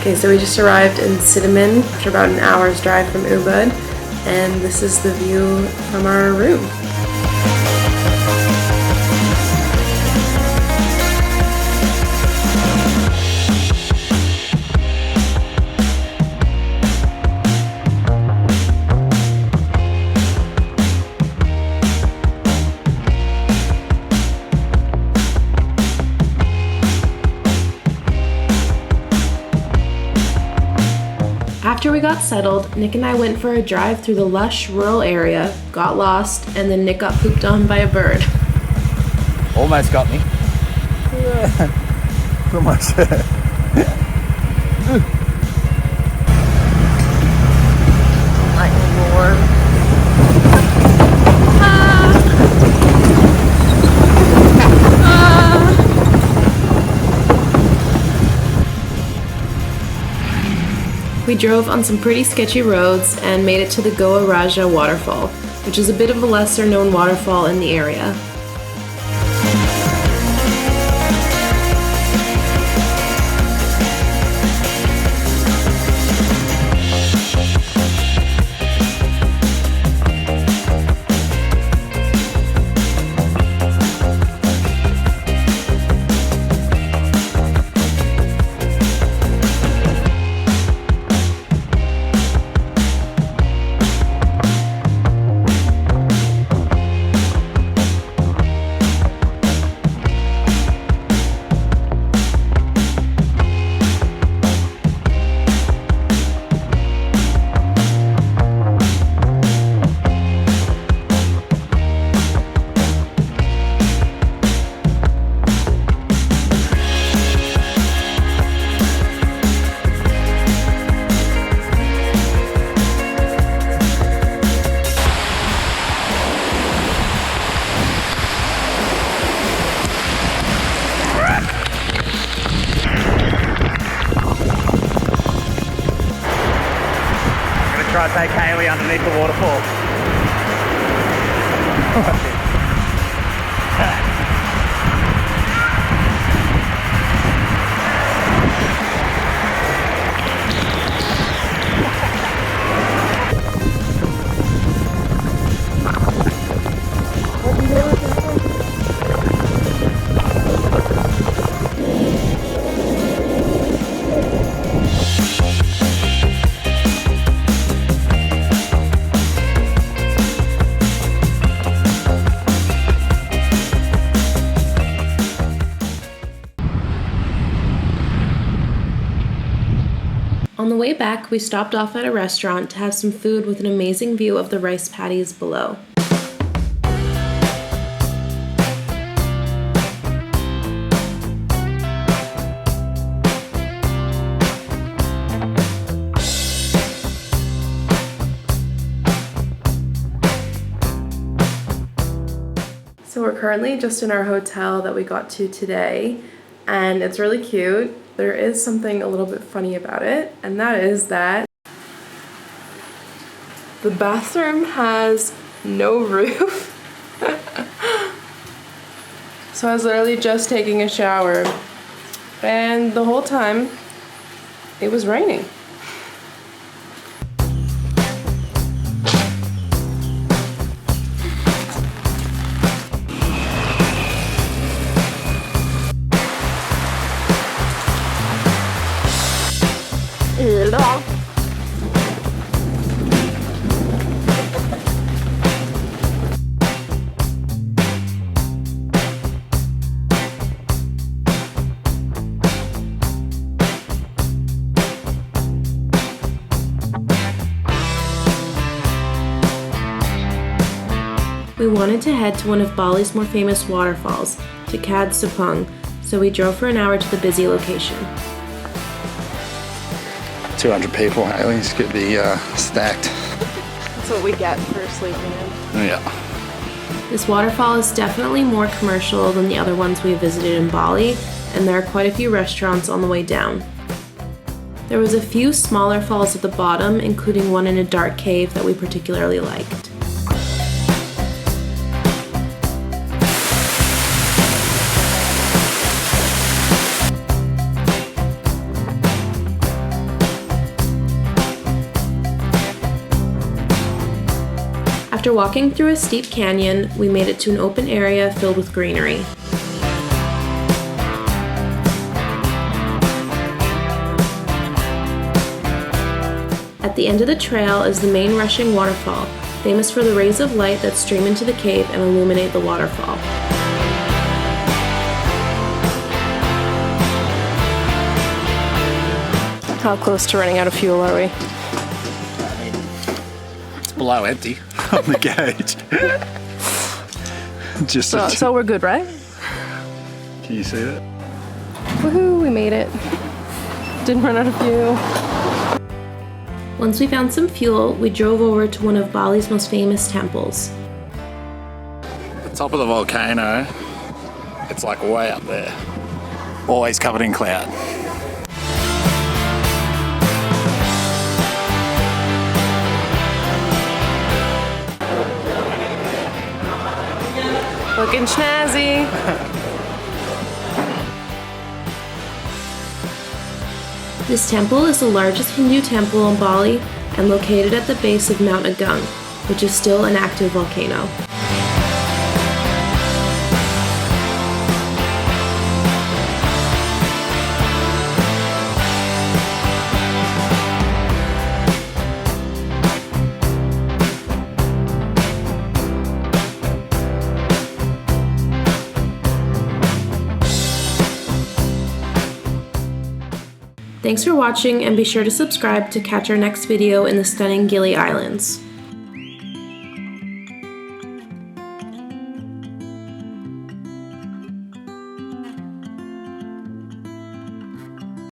Okay, so we just arrived in Sidemen after about an hour's drive from Ubud, and this is the view from our room. After we got settled, Nick and I went for a drive through the lush rural area, got lost, and then Nick got pooped on by a bird. Almost got me. Almost. My lord. We drove on some pretty sketchy roads and made it to the Goa Raja waterfall, which is a bit of a lesser known waterfall in the area. Try to take Hayley underneath the waterfall. On the way back, we stopped off at a restaurant to have some food with an amazing view of the rice paddies below. So we're currently just in our hotel that we got to today, and it's really cute. There is something a little bit funny about it, and that is that the bathroom has no roof. So I was literally just taking a shower, and the whole time it was raining. We wanted to head to one of Bali's more famous waterfalls, Tukad Cepung, so we drove for an hour to the busy location. 200 people, Hayley's could be stacked. That's what we get for sleeping in. Yeah. This waterfall is definitely more commercial than the other ones we visited in Bali, and there are quite a few restaurants on the way down. There was a few smaller falls at the bottom, including one in a dark cave that we particularly liked. After walking through a steep canyon, we made it to an open area filled with greenery. At the end of the trail is the main rushing waterfall, famous for the rays of light that stream into the cave and illuminate the waterfall. How close to running out of fuel are we? It's below empty on the gauge. So we're good, right? Can you see it? Woohoo, we made it. Didn't run out of fuel. Once we found some fuel, we drove over to one of Bali's most famous temples. The top of the volcano, it's like way up there. Always covered in cloud. Looking snazzy. This temple is the largest Hindu temple in Bali and located at the base of Mount Agung, which is still an active volcano. Thanks for watching, and be sure to subscribe to catch our next video in the stunning Gili Islands.